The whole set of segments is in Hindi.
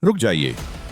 रुक जाइए।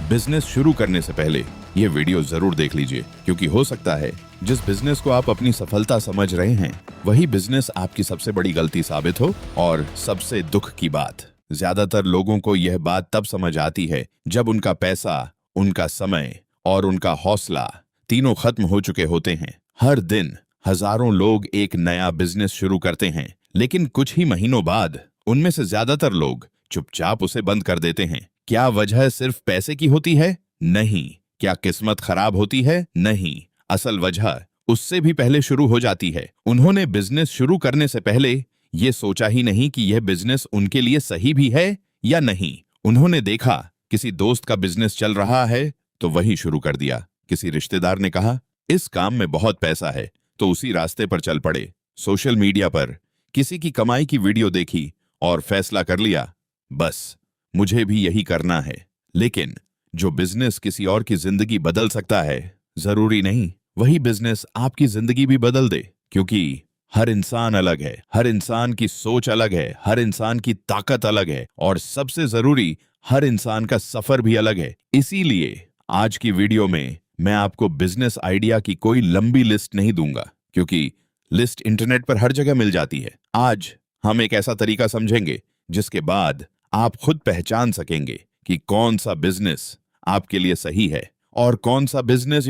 बिजनेस शुरू करने से पहले ये वीडियो जरूर देख लीजिए, क्योंकि हो सकता है जिस बिजनेस को आप अपनी सफलता समझ रहे हैं वही बिजनेस आपकी सबसे बड़ी गलती साबित हो। और सबसे दुख की बात, ज्यादातर लोगों को यह बात तब समझ आती है जब उनका पैसा, उनका समय और उनका हौसला तीनों खत्म हो चुके होते हैं। हर दिन हजारों लोग एक नया बिजनेस शुरू करते हैं, लेकिन कुछ ही महीनों बाद उनमें से ज्यादातर लोग चुपचाप उसे बंद कर देते हैं। क्या वजह सिर्फ पैसे की होती है? नहीं। क्या किस्मत खराब होती है? नहीं। असल वजह उससे भी पहले शुरू हो जाती है। उन्होंने बिजनेस शुरू करने से पहले ये सोचा ही नहीं कि यह बिजनेस उनके लिए सही भी है या नहीं। उन्होंने देखा किसी दोस्त का बिजनेस चल रहा है तो वही शुरू कर दिया। किसी रिश्तेदार ने कहा इस काम में बहुत पैसा है तो उसी रास्ते पर चल पड़े। सोशल मीडिया पर किसी की कमाई की वीडियो देखी और फैसला कर लिया, बस मुझे भी यही करना है। लेकिन जो बिजनेस किसी और की जिंदगी बदल सकता है, जरूरी नहीं वही बिजनेस आपकी जिंदगी भी बदल दे। क्योंकि हर इंसान अलग है, हर इंसान की सोच अलग है, हर इंसान की ताकत अलग है और सबसे जरूरी हर इंसान का सफर भी अलग है। इसीलिए आज की वीडियो में मैं आपको बिजनेस आइडिया की कोई लंबी लिस्ट नहीं दूंगा, क्योंकि लिस्ट इंटरनेट पर हर जगह मिल जाती है। आज हम एक ऐसा तरीका समझेंगे जिसके बाद आप खुद पहचान सकेंगे कि कौन सा बिजनेस आपके लिए सही है और कौन सा बिजनेस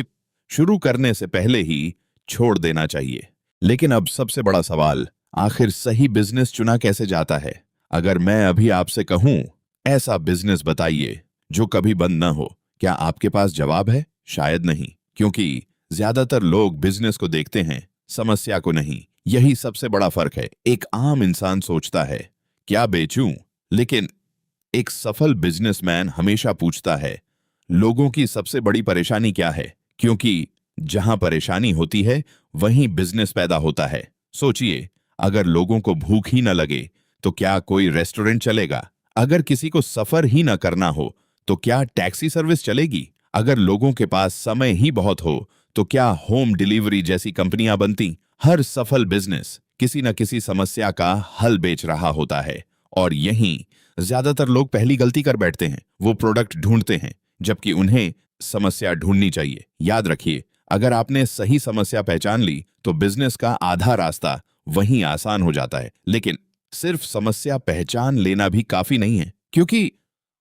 शुरू करने से पहले ही छोड़ देना चाहिए। लेकिन अब सबसे बड़ा सवाल, आखिर सही बिजनेस चुना कैसे जाता है? अगर मैं अभी आपसे कहूं ऐसा बिजनेस बताइए जो कभी बंद न हो, क्या आपके पास जवाब है? शायद नहीं, क्योंकि ज्यादातर लोग बिजनेस को देखते हैं, समस्या को नहीं। यही सबसे बड़ा फर्क है। एक आम इंसान सोचता है क्या बेचूं, लेकिन एक सफल बिजनेसमैन हमेशा पूछता है लोगों की सबसे बड़ी परेशानी क्या है, क्योंकि जहां परेशानी होती है वहीं बिजनेस पैदा होता है। सोचिए, अगर लोगों को भूख ही न लगे तो क्या कोई रेस्टोरेंट चलेगा? अगर किसी को सफर ही न करना हो तो क्या टैक्सी सर्विस चलेगी? अगर लोगों के पास समय ही बहुत हो तो क्या होम डिलीवरी जैसी कंपनियां बनती? हर सफल बिजनेस किसी न किसी समस्या का हल बेच रहा होता है। और यहीं ज्यादातर लोग पहली गलती कर बैठते हैं, वो प्रोडक्ट ढूंढते हैं जबकि उन्हें समस्या ढूंढनी चाहिए। याद रखिए, अगर आपने सही समस्या पहचान ली तो बिजनेस का आधा रास्ता वहीं आसान हो जाता है। लेकिन सिर्फ समस्या पहचान लेना भी काफी नहीं है, क्योंकि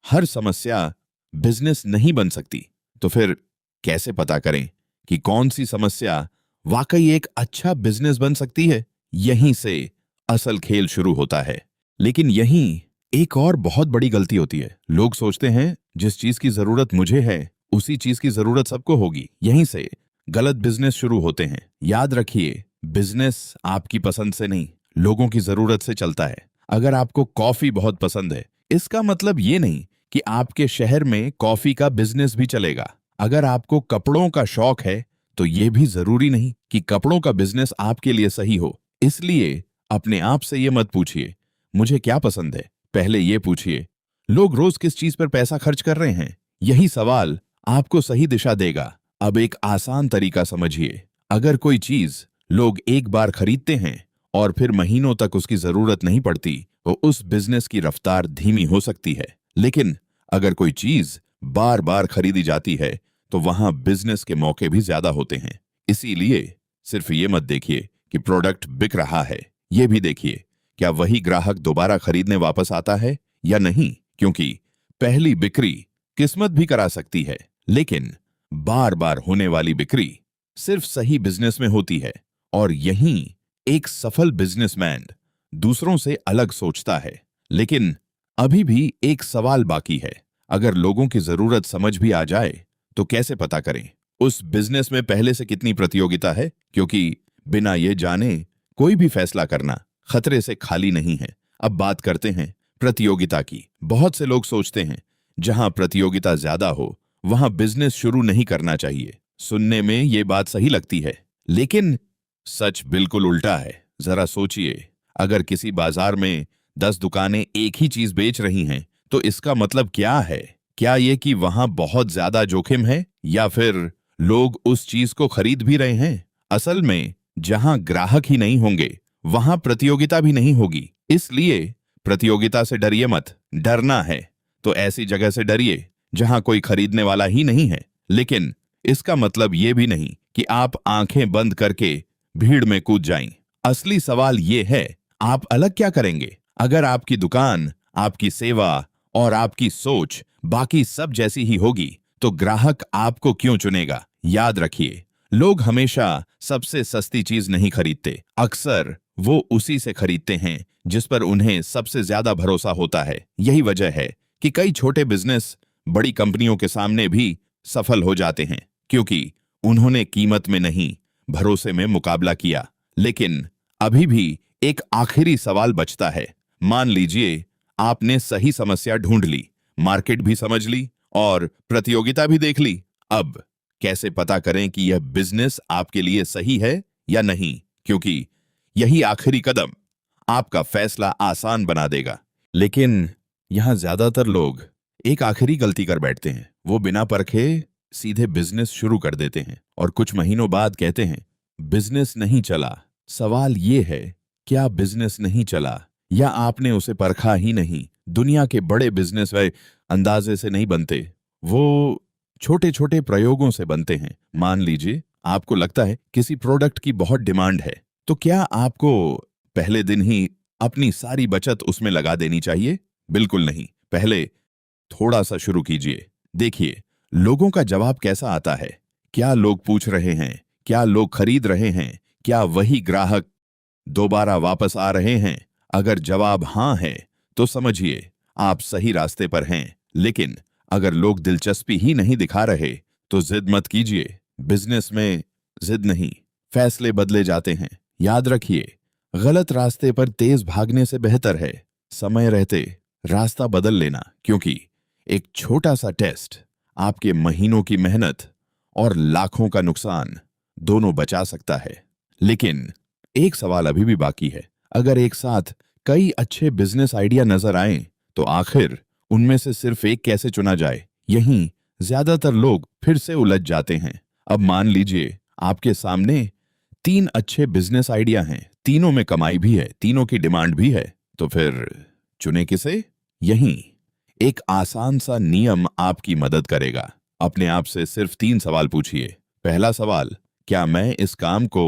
हर समस्या बिजनेस नहीं बन सकती। तो फिर कैसे पता करें कि कौन सी समस्या वाकई एक अच्छा बिजनेस बन सकती है? यहीं से असल खेल शुरू होता है। लेकिन यहीं एक और बहुत बड़ी गलती होती है। लोग सोचते हैं जिस चीज की जरूरत मुझे है उसी चीज की जरूरत सबको होगी। यहीं से गलत बिजनेस शुरू होते हैं। याद रखिए, बिजनेस आपकी पसंद से नहीं, लोगों की जरूरत से चलता है। अगर आपको कॉफी बहुत पसंद है, इसका मतलब ये नहीं कि आपके शहर में कॉफी का बिजनेस भी चलेगा। अगर आपको कपड़ों का शौक है तो ये भी जरूरी नहीं कि कपड़ों का बिजनेस आपके लिए सही हो। इसलिए अपने आप से ये मत पूछिए मुझे क्या पसंद है, पहले ये पूछिए लोग रोज किस चीज पर पैसा खर्च कर रहे हैं। यही सवाल आपको सही दिशा देगा। अब एक आसान तरीका समझिए, अगर कोई चीज लोग एक बार खरीदते हैं और फिर महीनों तक उसकी जरूरत नहीं पड़ती तो उस बिजनेस की रफ्तार धीमी हो सकती है। लेकिन अगर कोई चीज बार बार खरीदी जाती है तो वहां बिजनेस के मौके भी ज्यादा होते हैं। इसीलिए सिर्फ ये मत देखिए कि प्रोडक्ट बिक रहा है, ये भी देखिए क्या वही ग्राहक दोबारा खरीदने वापस आता है या नहीं। क्योंकि पहली बिक्री किस्मत भी करा सकती है, लेकिन बार बार होने वाली बिक्री सिर्फ सही बिजनेस में होती है। और यहीं एक सफल बिजनेसमैन दूसरों से अलग सोचता है। लेकिन अभी भी एक सवाल बाकी है, अगर लोगों की जरूरत समझ भी आ जाए तो कैसे पता करें उस बिजनेस में पहले से कितनी प्रतियोगिता है? क्योंकि बिना ये जाने कोई भी फैसला करना खतरे से खाली नहीं है। अब बात करते हैं प्रतियोगिता की। बहुत से लोग सोचते हैं जहां प्रतियोगिता ज्यादा हो वहां बिजनेस शुरू नहीं करना चाहिए। सुनने में ये बात सही लगती है, लेकिन सच बिल्कुल उल्टा है। जरा सोचिए, अगर किसी बाजार में 10 दुकानें एक ही चीज बेच रही हैं तो इसका मतलब क्या है? क्या ये कि वहां बहुत ज्यादा जोखिम है या फिर लोग उस चीज को खरीद भी रहे हैं? असल में जहां ग्राहक ही नहीं होंगे वहां प्रतियोगिता भी नहीं होगी। इसलिए प्रतियोगिता से डरिए मत। डरना है तो ऐसी जगह से डरिए जहां कोई खरीदने वाला ही नहीं है। लेकिन इसका मतलब ये भी नहीं कि आप आंखें बंद करके भीड़ में कूद जाएं। असली सवाल ये है, आप अलग क्या करेंगे? अगर आपकी दुकान, आपकी सेवा और आपकी सोच बाकी सब जैसी ही होगी, तो ग्राहक आपको क्यों चुनेगा? याद रखिए, लोग हमेशा सबसे सस्ती चीज नहीं खरीदते। अक्सर वो उसी से खरीदते हैं जिस पर उन्हें सबसे ज्यादा भरोसा होता है। यही वजह है कि कई छोटे बिजनेस बड़ी कंपनियों के सामने भी सफल हो जाते हैं, क्योंकि उन्होंने कीमत में नहीं, भरोसे में मुकाबला किया। लेकिन अभी भी एक आखिरी सवाल बचता है। मान लीजिए आपने सही समस्या ढूंढ ली, मार्केट भी समझ ली और प्रतियोगिता भी देख ली। अब कैसे पता करें कि यह बिजनेस आपके लिए सही है या नहीं? क्योंकि यही आखिरी कदम आपका फैसला आसान बना देगा। लेकिन यहां ज्यादातर लोग एक आखिरी गलती कर बैठते हैं। वो बिना परखे सीधे बिजनेस शुरू कर देते हैं और कुछ महीनों बाद कहते हैं बिजनेस नहीं चला। सवाल ये है, क्या बिजनेस नहीं चला या आपने उसे परखा ही नहीं? दुनिया के बड़े बिजनेस वे अंदाजे से नहीं बनते, वो छोटे छोटे प्रयोगों से बनते हैं। मान लीजिए आपको लगता है किसी प्रोडक्ट की बहुत डिमांड है, तो क्या आपको पहले दिन ही अपनी सारी बचत उसमें लगा देनी चाहिए? बिल्कुल नहीं। पहले थोड़ा सा शुरू कीजिए। देखिए लोगों का जवाब कैसा आता है। क्या लोग पूछ रहे हैं? क्या लोग खरीद रहे हैं? क्या वही ग्राहक दोबारा वापस आ रहे हैं? अगर जवाब हां है तो समझिए आप सही रास्ते पर हैं। लेकिन अगर लोग दिलचस्पी ही नहीं दिखा रहे तो जिद मत कीजिए। बिजनेस में जिद नहीं, फैसले बदले जाते हैं। याद रखिए, गलत रास्ते पर तेज भागने से बेहतर है समय रहते रास्ता बदल लेना, क्योंकि एक छोटा सा टेस्ट आपके महीनों की मेहनत और लाखों का नुकसान दोनों बचा सकता है। लेकिन एक सवाल अभी भी बाकी है। अगर एक साथ कई अच्छे बिजनेस आइडिया नजर आएं, तो आखिर उनमें से सिर्फ एक कैसे चुना जाए? यहीं ज्यादातर लोग फिर से उलझ जाते हैं। अब मान लीजिए आपके सामने 3 अच्छे बिजनेस आइडिया हैं, तीनों में कमाई भी है, तीनों की डिमांड भी है, तो फिर चुने किसे? यहीं एक आसान सा नियम आपकी मदद करेगा। अपने आप से सिर्फ 3 सवाल पूछिए। पहला सवाल, क्या मैं इस काम को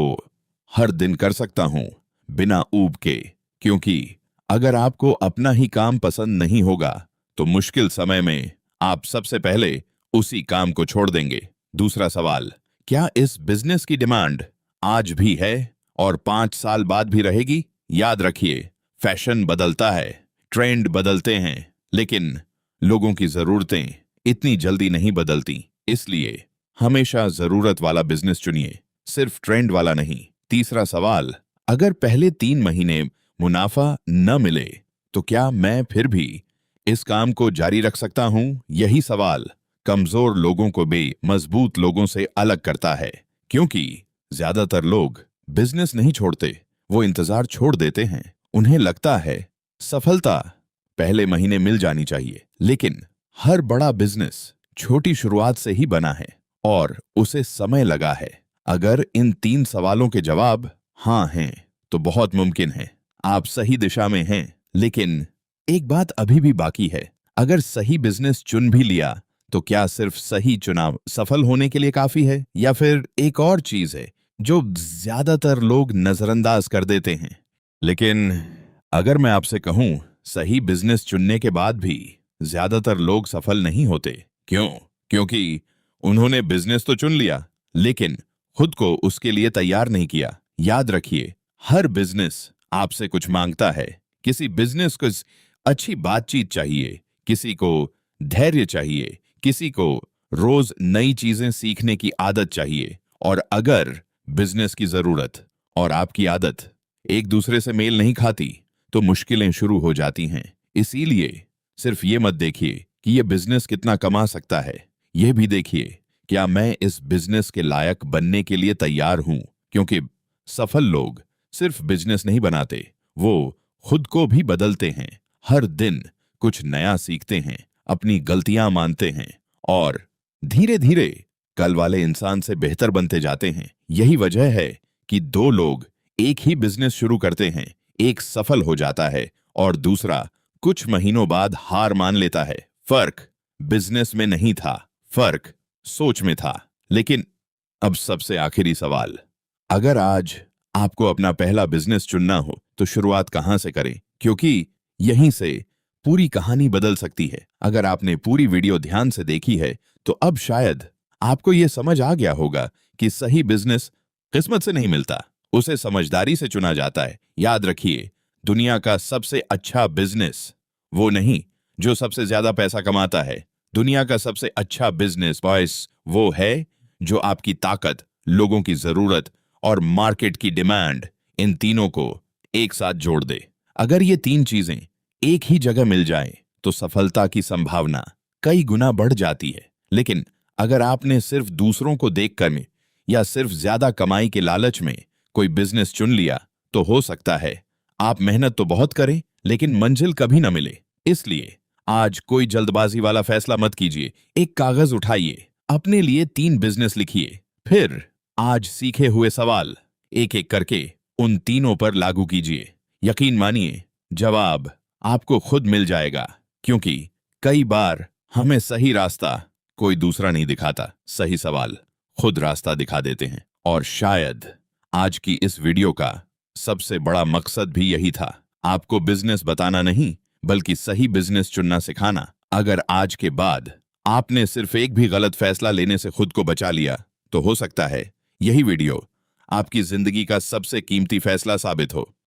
हर दिन कर सकता हूं बिना ऊब के? क्योंकि अगर आपको अपना ही काम पसंद नहीं होगा तो मुश्किल समय में आप सबसे पहले उसी काम को छोड़ देंगे। दूसरा सवाल, क्या इस बिजनेस की डिमांड आज भी है और 5 साल बाद भी रहेगी? याद रखिए, फैशन बदलता है, ट्रेंड बदलते हैं, लेकिन लोगों की जरूरतें इतनी जल्दी नहीं बदलती। इसलिए हमेशा जरूरत वाला बिजनेस चुनिए, सिर्फ ट्रेंड वाला नहीं। तीसरा सवाल, अगर पहले 3 महीने मुनाफा न मिले तो क्या मैं फिर भी इस काम को जारी रख सकता हूं? यही सवाल कमजोर लोगों को भी मजबूत लोगों से अलग करता है, क्योंकि ज्यादातर लोग बिजनेस नहीं छोड़ते, वो इंतजार छोड़ देते हैं। उन्हें लगता है सफलता पहले महीने मिल जानी चाहिए। लेकिन हर बड़ा बिजनेस छोटी शुरुआत से ही बना है और उसे समय लगा है। अगर इन 3 सवालों के जवाब हां हैं तो बहुत मुमकिन है आप सही दिशा में हैं। लेकिन एक बात अभी भी बाकी है। अगर सही बिजनेस चुन भी लिया तो क्या सिर्फ सही चुनाव सफल होने के लिए काफी है, या फिर एक और चीज है जो ज्यादातर लोग नजरअंदाज कर देते हैं? लेकिन अगर मैं आपसे कहूं, सही बिजनेस चुनने के बाद भी ज्यादातर लोग सफल नहीं होते। क्यों? क्योंकि उन्होंने बिजनेस तो चुन लिया, लेकिन खुद को उसके लिए तैयार नहीं किया। याद रखिए, हर बिजनेस आपसे कुछ मांगता है। किसी बिजनेस को अच्छी बातचीत चाहिए, किसी को धैर्य चाहिए, किसी को रोज नई चीजें सीखने की आदत चाहिए। और अगर बिजनेस की जरूरत और आपकी आदत एक दूसरे से मेल नहीं खाती तो मुश्किलें शुरू हो जाती हैं। इसीलिए सिर्फ ये मत देखिए कि ये बिजनेस कितना कमा सकता है, यह भी देखिए क्या मैं इस बिजनेस के लायक बनने के लिए तैयार हूं। क्योंकि सफल लोग सिर्फ बिजनेस नहीं बनाते, वो खुद को भी बदलते हैं। हर दिन कुछ नया सीखते हैं, अपनी गलतियां मानते हैं और धीरे धीरे कल वाले इंसान से बेहतर बनते जाते हैं। यही वजह है कि 2 लोग एक ही बिजनेस शुरू करते हैं, एक सफल हो जाता है और दूसरा कुछ महीनों बाद हार मान लेता है। फर्क बिजनेस में नहीं था, फर्क सोच में था। लेकिन अब सबसे आखिरी सवाल, अगर आज आपको अपना पहला बिजनेस चुनना हो तो शुरुआत कहां से करें? क्योंकि यहीं से पूरी कहानी बदल सकती है। अगर आपने पूरी वीडियो ध्यान से देखी है तो अब शायद आपको यह समझ आ गया होगा कि सही बिजनेस किस्मत से नहीं मिलता, उसे समझदारी से चुना जाता है। याद रखिए, दुनिया का सबसे अच्छा बिजनेस वो नहीं जो सबसे ज्यादा पैसा कमाता है। दुनिया का सबसे अच्छा बिजनेस बॉयस वो है जो आपकी ताकत, लोगों की जरूरत और मार्केट की डिमांड, इन तीनों को एक साथ जोड़ दे। अगर ये तीन चीजें एक ही जगह मिल जाएं, तो सफलता की संभावना कई गुना बढ़ जाती है। लेकिन अगर आपने सिर्फ दूसरों को देखकर में या सिर्फ ज्यादा कमाई के लालच में कोई बिजनेस चुन लिया, तो हो सकता है आप मेहनत तो बहुत करें लेकिन मंजिल कभी ना मिले। इसलिए आज कोई जल्दबाजी वाला फैसला मत कीजिए। एक कागज उठाइए, अपने लिए 3 बिजनेस लिखिए, फिर आज सीखे हुए सवाल एक एक करके उन तीनों पर लागू कीजिए। यकीन मानिए, जवाब आपको खुद मिल जाएगा। क्योंकि कई बार हमें सही रास्ता कोई दूसरा नहीं दिखाता, सही सवाल खुद रास्ता दिखा देते हैं। और शायद आज की इस वीडियो का सबसे बड़ा मकसद भी यही था, आपको बिजनेस बताना नहीं बल्कि सही बिजनेस चुनना सिखाना। अगर आज के बाद आपने सिर्फ एक भी गलत फैसला लेने से खुद को बचा लिया, तो हो सकता है यही वीडियो आपकी जिंदगी का सबसे कीमती फैसला साबित हो।